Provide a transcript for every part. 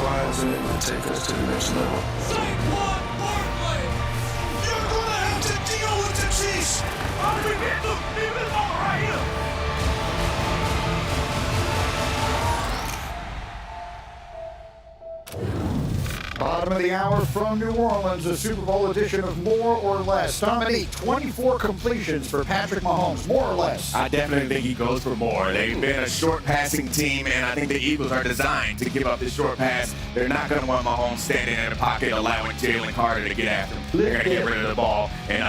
horizon and take us to the next level. Saquon Barkley! You're going to have to deal with the Chiefs! How do we get them? Leave this over right here! Bottom of the hour from New Orleans, a Super Bowl edition of More or Less. Dominique, 24 completions for Patrick Mahomes, more or less. I definitely think he goes for more. They've been a short passing team, and I think the Eagles are designed to give up the short pass. They're not going to want Mahomes standing in the pocket, allowing Jalen Carter to get after him. They're going to get rid of the ball and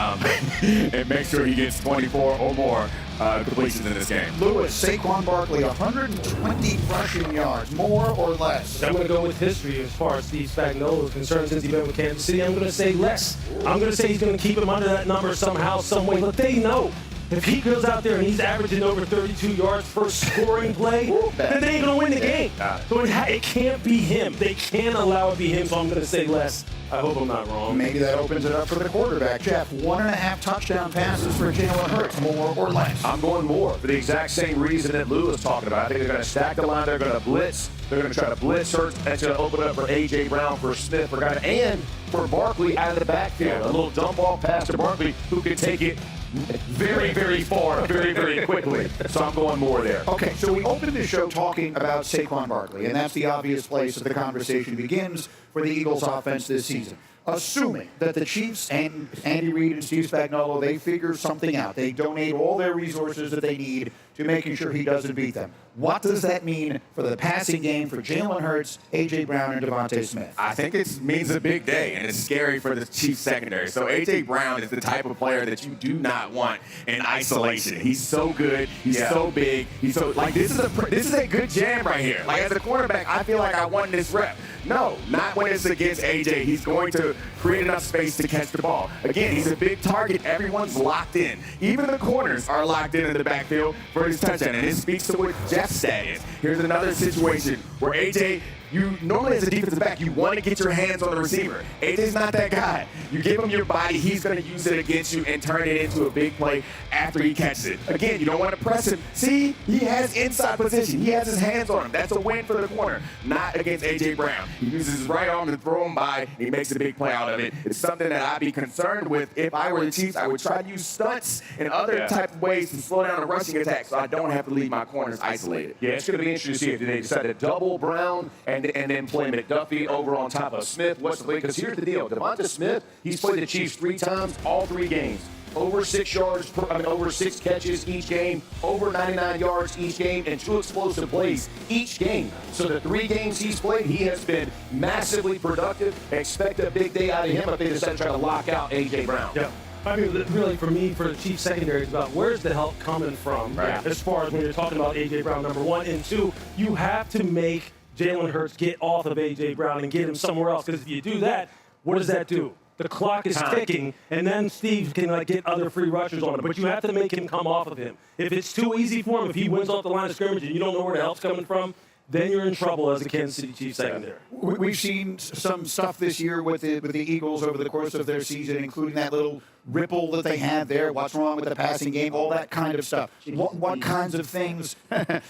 and make sure he gets 24 or more completions in this game. Lewis, Saquon Barkley, 120 rushing yards, more or less. I'm going to go with history as far as Steve Spagnuolo is concerned since he's been with Kansas City. I'm going to say less. I'm going to say he's going to keep him under that number somehow, some way. But they know if he goes out there and he's averaging over 32 yards per scoring play, then they ain't going to win the game. So it can't be him. They can't allow it to be him, so I'm going to say less. I hope I'm not wrong. Maybe that opens it up for the quarterback. Jeff, 1.5 touchdown passes for Jalen Hurts, more or less. I'm going more for the exact same reason that Lou was talking about. I think they're going to stack the line. They're going to blitz. They're going to try to blitz Hurts. That's going to open up for A.J. Brown, for Smith, for Gardner, and for Barkley out of the backfield. A little dump off pass to Barkley, who can take it very, very far, very, very quickly. So I'm going more there. Okay, so we opened the show talking about Saquon Barkley, and that's the obvious place that the conversation begins for the Eagles offense this season. Assuming that the Chiefs and Andy Reid and Steve Spagnuolo, they figure something out. They donate all their resources that they need to making sure he doesn't beat them. What does that mean for the passing game for Jalen Hurts, A.J. Brown, and Devontae Smith? I think it means a big day, and it's scary for the Chiefs secondary. So A.J. Brown is the type of player that you do not want in isolation. He's so good. He's so big. He's so this is a good jam right here. Like as a quarterback, I feel like I won this rep. No, not when it's against A.J. He's going to create enough space to catch the ball. Again, he's a big target. Everyone's locked in. Even the corners are locked in the backfield for his touchdown, and it speaks to what Jeff's stat is. Here's another situation where A.J., you normally as a defensive back, you want to get your hands on the receiver. AJ's not that guy. You give him your body, he's going to use it against you and turn it into a big play after he catches it. Again, you don't want to press him. See, he has inside position. He has his hands on him. That's a win for the corner, not against A.J. Brown. He uses his right arm to throw him by, and he makes a big play out of it. It's something that I'd be concerned with. If I were the Chiefs, I would try to use stunts and other type of ways to slow down a rushing attack so I don't have to leave my corners isolated. Yeah, it's going to be interesting to see if they decide to double Brown and then play McDuffie over on top of Smith. What's the play? Because here's the deal. Devonta Smith, he's played the Chiefs 3 times, all 3 games. Over 6 yards, over 6 catches each game, over 99 yards each game, and 2 explosive plays each game. So the 3 games he's played, he has been massively productive. Expect a big day out of him if they decide to try to lock out A.J. Brown. Yeah. I mean, really, for me, for the Chiefs secondary, it's about where's the help coming from, as far as when you're talking about A.J. Brown, number 1. And 2, you have to make Jalen Hurts get off of A.J. Brown and get him somewhere else. Because if you do that, what does that do? The clock is ticking, and then Steve can get other free rushers on him. But you have to make him come off of him. If it's too easy for him, if he wins off the line of scrimmage and you don't know where the help's coming from, then you're in trouble as the Kansas City Chiefs secondary. We've seen some stuff this year with the Eagles over the course of their season, including that little ripple that they had there. What's wrong with the passing game? All that kind of stuff. What kinds of things?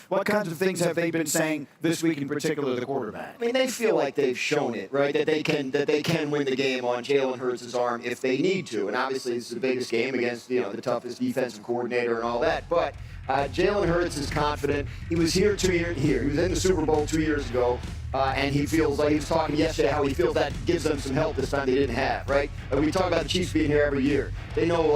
What kinds of things have they been saying this week in particular? The quarterback. I mean, they feel like they've shown it, right? That they can win the game on Jalen Hurts' arm if they need to. And obviously, it's the biggest game against the toughest defensive coordinator and all that. But Jalen Hurts is confident. He was here 2 years here. He was in the Super Bowl 2 years ago, and he feels like he was talking yesterday how he feels that gives them some help this time they didn't have, right? We talk about the Chiefs being here every year. They know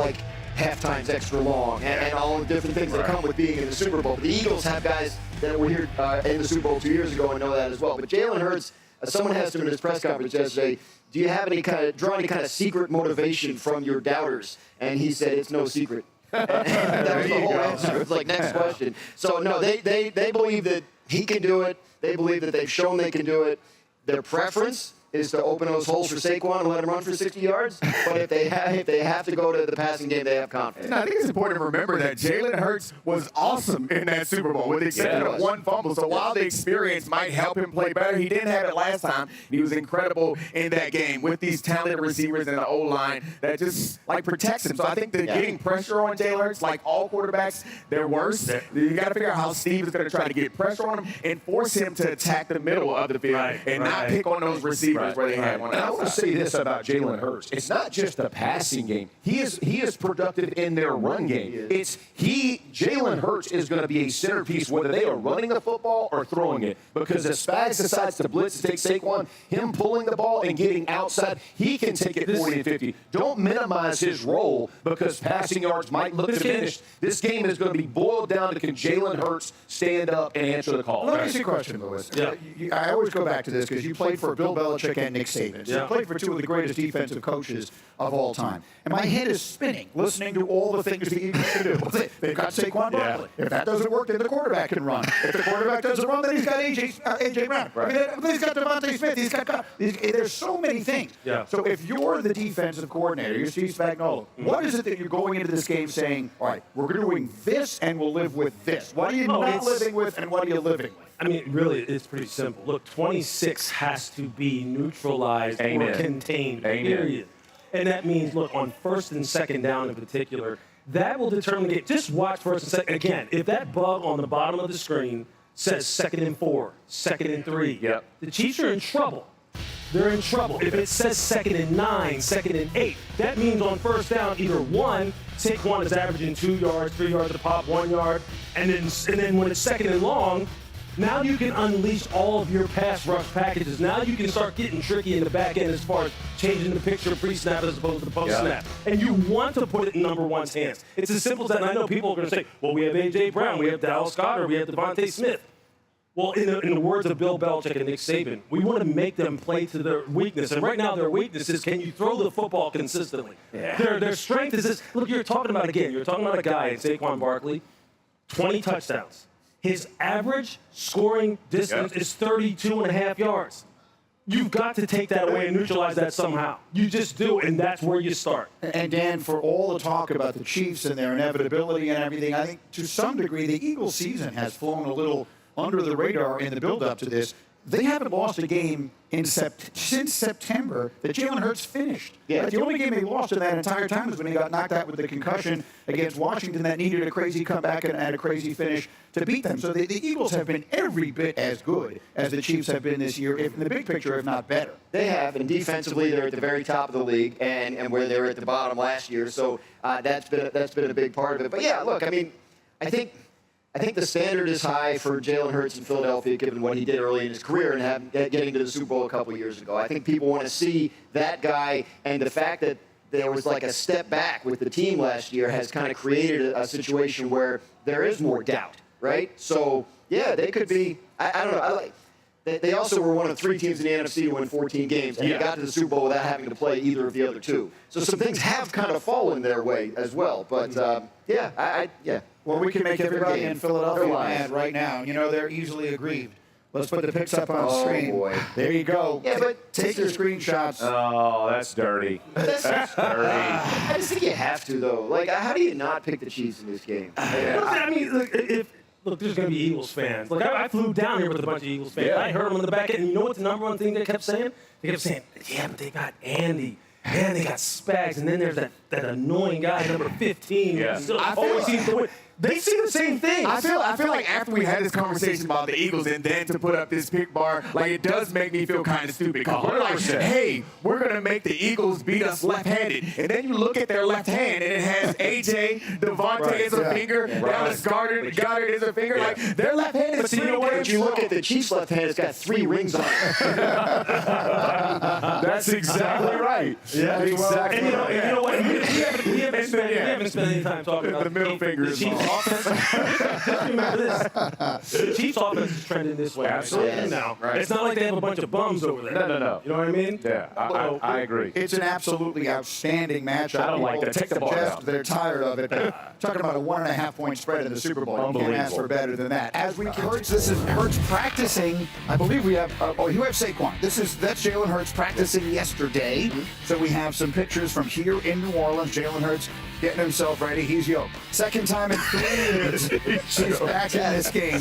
halftime's extra long and all the different things that come with being in the Super Bowl. But the Eagles have guys that were here in the Super Bowl 2 years ago and know that as well. But Jalen Hurts, someone asked him in his press conference yesterday, do you have draw any kind of secret motivation from your doubters? And he said, it's no secret. And that was the whole answer. It was next question. So, no, they believe that he can do it. They believe that they've shown they can do it. Their preference is to open those holes for Saquon and let him run for 60 yards. But if they have to go to the passing game, they have confidence. And I think it's important to remember that Jalen Hurts was awesome in that Super Bowl with the exception of one fumble. So while the experience might help him play better, he didn't have it last time. He was incredible in that game with these talented receivers in the O-line that just like protects him. So I think that getting pressure on Jalen Hurts, like all quarterbacks, they're worse. You got to figure out how Steve is going to try to get pressure on him and force him to attack the middle of the field and not pick on those receivers where they have one. And I want to say this about Jalen Hurts. It's not just the passing game. He is productive in their run game. Jalen Hurts is going to be a centerpiece whether they are running the football or throwing it. Because if Spags decides to blitz to take Saquon, him pulling the ball and getting outside, he can take it 40 and 50. Don't minimize his role because passing yards might look diminished. This game is going to be boiled down to can Jalen Hurts stand up and answer the call. Let me ask you a question, Lewis. Yeah. I always go back to this because you played for Bill Belichick and Nick Saban. So you played for two of the greatest defensive coaches of all time. And my head is spinning listening to all the things the Eagles can do. They've got Saquon Barkley. If that doesn't work, then the quarterback can run. If the quarterback doesn't run, then he's got A.J. Brown. Right. I mean, he's got Devontae Smith. There's so many things. Yeah. So if you're the defensive coordinator, you're Steve Spagnuolo, what is it that you're going into this game saying, all right, we're doing this and we'll live with this? What are you not living with and what are you living with? I mean, really, it's pretty simple. Look, 26 has to be neutralized or contained, period. And that means, look, on first and second down in particular, that will determine the game. Just watch first and second. Again, if that bug on the bottom of the screen says 2nd and 4, 2nd and 3, the Chiefs are in trouble. They're in trouble. If it says 2nd and 9, 2nd and 8, that means on first down, either one, Saquon is averaging 2 yards, 3 yards to pop, 1 yard, and then when it's 2nd and long, now you can unleash all of your pass rush packages. Now you can start getting tricky in the back end as far as changing the picture pre-snap as opposed to the post-snap. And you want to put it in number one's hands. It's as simple as that. And I know people are going to say, well, we have A.J. Brown, we have Dallas Goedert, we have Devontae Smith. Well, in the words of Bill Belichick and Nick Saban, we want to make them play to their weakness. And right now their weakness is can you throw the football consistently? Their strength is this. Look, you're talking about a guy in Saquon Barkley, 20 touchdowns. His average scoring distance is 32.5 yards. You've got to take that away and neutralize that somehow. You just do, and that's where you start. And Dan, for all the talk about the Chiefs and their inevitability and everything, I think to some degree the Eagles season has flown a little under the radar in the build-up to this. They haven't lost a game since September that Jalen Hurts finished. The only game they lost in that entire time was when he got knocked out with the concussion against Washington that needed a crazy comeback and a crazy finish to beat them. So the Eagles have been every bit as good as the Chiefs have been this year, if in the big picture, if not better. They have, and defensively they're at the very top of the league, and where they were at the bottom last year. So that's been a big part of it. But yeah, look, I mean, I think the standard is high for Jalen Hurts in Philadelphia, given what he did early in his career and getting to the Super Bowl a couple years ago. I think people want to see that guy, and the fact that there was like a step back with the team last year has kind of created a situation where there is more doubt, right? So, yeah, they could be – I don't know. They also were one of 3 teams in the NFC to win 14 games, and they got to the Super Bowl without having to play either of the other 2. So some things have kind of fallen their way as well. But, yeah. Well, we can make everybody in Philadelphia mad right now. You know, they're easily aggrieved. Let's put the pics up on the screen. Boy. There you go. Yeah, but take your screenshots. Oh, that's dirty. That's dirty. I just think you have to, though. Like, how do you not pick the Chiefs in this game? I mean, look, there's going to be Eagles fans. Look, I flew down here with a bunch of Eagles fans. I heard them in the back end. And you know what the number one thing they kept saying? They kept saying, yeah, but they got Andy. And they got Spags. And then there's that annoying guy, number 15. Yeah. Who still always seems to win. They see the same thing. I feel like after we had this conversation about the Eagles and then to put up this pick bar, like it does make me feel kind of stupid. Because we're like, hey, we're going to make the Eagles beat us left-handed. And then you look at their left hand and it has A.J., Devontae as a finger, Dallas Goedert is a finger. Like, their left-handed is pretty good. But you look at the Chiefs' left hand, it's got 3 rings on it. That's exactly right. Yeah, exactly. And you know what? We haven't spent any time talking about the middle finger the Chiefs' offense. Just remember this: the Chiefs' offense is trending this way. Absolutely. Right now, Right. it's not like they have a bunch of bums over there. No. You know what I mean? Yeah, I agree. It's an absolutely outstanding matchup. I don't like that. Take the ball Suggest out. They're tired of it. Talking about a 1.5 point spread in the Super Bowl. You can't ask for better than that. As we Hurts, this is Hurts practicing. I believe we have. You have Saquon. That's Jalen Hurts practicing yesterday. So we have some pictures from here in New Orleans. Jalen Hurts getting himself ready. He's yoked. Second time in 3 years he's back in this game.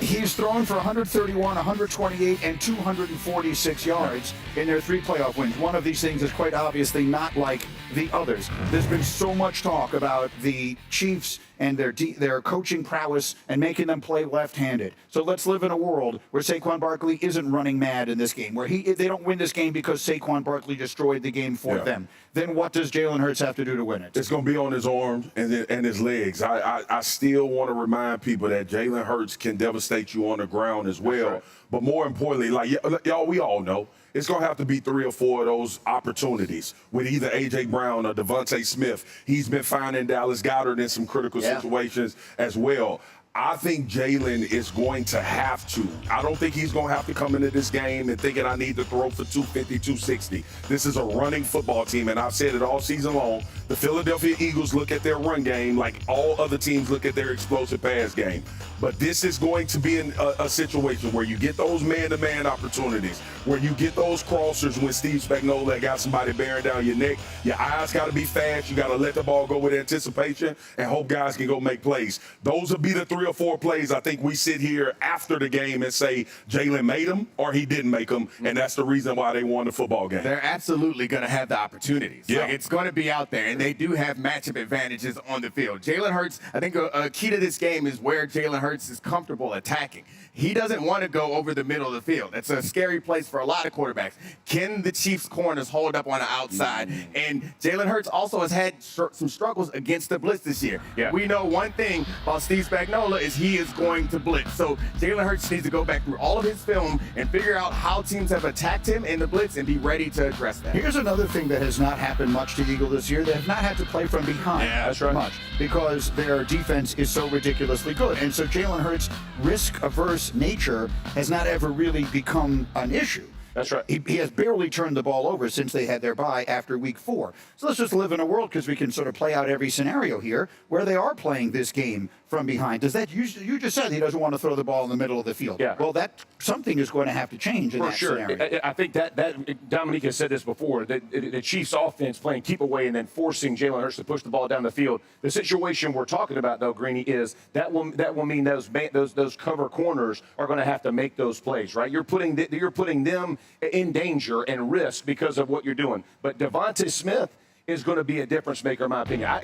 He's thrown for 131, 128, and 246 yards in their 3 playoff wins. One of these things is quite obviously not like the others. There's been so much talk about the Chiefs and their coaching prowess and making them play left-handed. So let's live in a world where Saquon Barkley isn't running mad in this game, where they don't win this game because Saquon Barkley destroyed the game for them. Then what does Jalen Hurts have to do to win it? It's going to be on his arms and his legs. I still want to remind people that Jalen Hurts can devastate you on the ground as well. Right. But more importantly, like y'all, we all know, it's going to have to be 3 or 4 of those opportunities with either A.J. Brown or Devontae Smith. He's been finding Dallas Goedert in some critical situations as well. I think Jalen is going to have to. I don't think he's going to have to come into this game and thinking I need to throw for 250, 260. This is a running football team, and I've said it all season long. The Philadelphia Eagles look at their run game like all other teams look at their explosive pass game. But this is going to be a situation where you get those man-to-man opportunities, where you get those crossers when Steve Spagnuolo got somebody bearing down your neck. Your eyes got to be fast. You got to let the ball go with anticipation and hope guys can go make plays. Those will be the 3 or 4 plays I think we sit here after the game and say Jalen made them or he didn't make them, and that's the reason why they won the football game. They're absolutely going to have the opportunities. Yeah. Like, it's going to be out there, and they do have matchup advantages on the field. Jalen Hurts, I think a key to this game is where Jalen Hurts is comfortable attacking. He doesn't want to go over the middle of the field. It's a scary place for a lot of quarterbacks. Can the Chiefs' corners hold up on the outside? And Jalen Hurts also has had some struggles against the blitz this year. Yeah. We know one thing about Steve Spagnuolo is he is going to blitz. So Jalen Hurts needs to go back through all of his film and figure out how teams have attacked him in the blitz and be ready to address that. Here's another thing that has not happened much to Eagle this year. They have not had to play from behind much because their defense is so ridiculously good. And so Jalen Hurts' risk-averse nature has not ever really become an issue. That's right. He has barely turned the ball over since they had their bye after week 4. So let's just live in a world, because we can sort of play out every scenario here, where they are playing this game from behind. Does that you just said he doesn't want to throw the ball in the middle of the field? Yeah. Well, that something is going to have to change in For that sure. scenario. I think that Dominique has said this before, that the Chiefs offense playing keep away and then forcing Jalen Hurts to push the ball down the field. The situation we're talking about, though, Greeny, is that will mean those cover corners are going to have to make those plays, right? You're putting them in danger and risk because of what you're doing. But Devontae Smith is going to be a difference maker, in my opinion.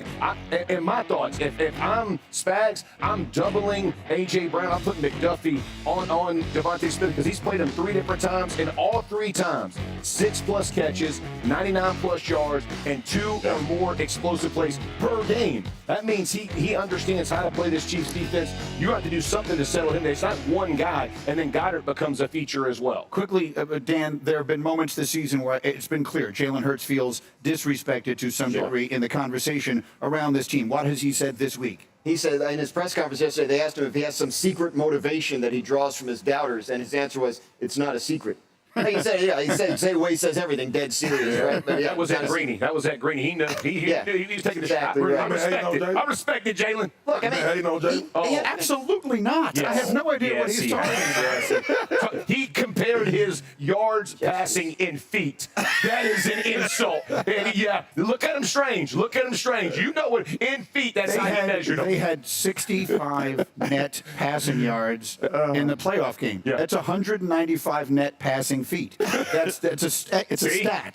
In my thoughts, if I'm Spags, I'm doubling A.J. Brown. I'm putting McDuffie on Devontae Smith because he's played him 3 different times, and all 3 times, 6+ catches, 99+ yards, and 2 or more explosive plays per game. That means he understands how to play this Chiefs defense. You have to do something to settle him. It's not one guy, and then Goddard becomes a feature as well. Quickly, Dan, there have been moments this season where it's been clear Jalen Hurts feels disrespected to some degree in the conversation around this team. What has he said this week? He said in his press conference yesterday, they asked him if he has some secret motivation that he draws from his doubters, and his answer was, "It's not a secret." Like he said, he said the way he says everything, dead serious, right? But That was at Greeny. He knew. He was taking the shot. Exactly, I respected Jalen. Look, I mean, Hey, no, Jalen. Absolutely not. Yes. I have no idea what he's talking about. about. He compared his yards passing in feet. That is an insult. And look at him strange. You know what in feet, that's how he measured They him. had 65 net passing yards in the playoff game. Yeah. That's 195 net passing feet. It's a stat.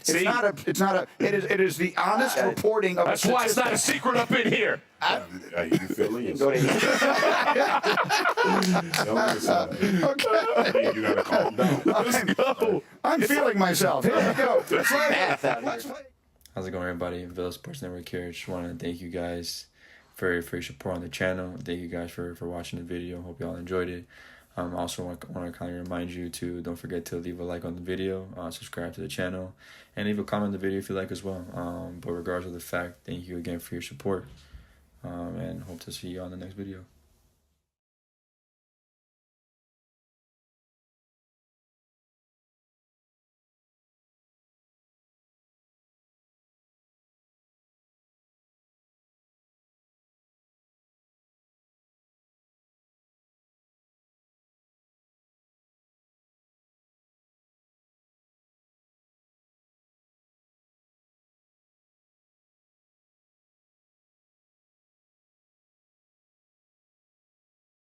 It is the honest reporting of That's a why it's not a statistic. secret up in here. Hey, you feel it? go ahead. You got to calm down. Let's go. I'm feeling myself. Here we go. Let's play. Math out Let's here. play. How's it going, everybody? Villa Sports Network here. Just want to thank you guys for your support on the channel. Thank you guys for watching the video. Hope y'all enjoyed it. I also want to kind of remind you to don't forget to leave a like on the video, subscribe to the channel, and leave a comment on the video if you like as well. But regardless of the fact, thank you again for your support. and hope to see you on the next video.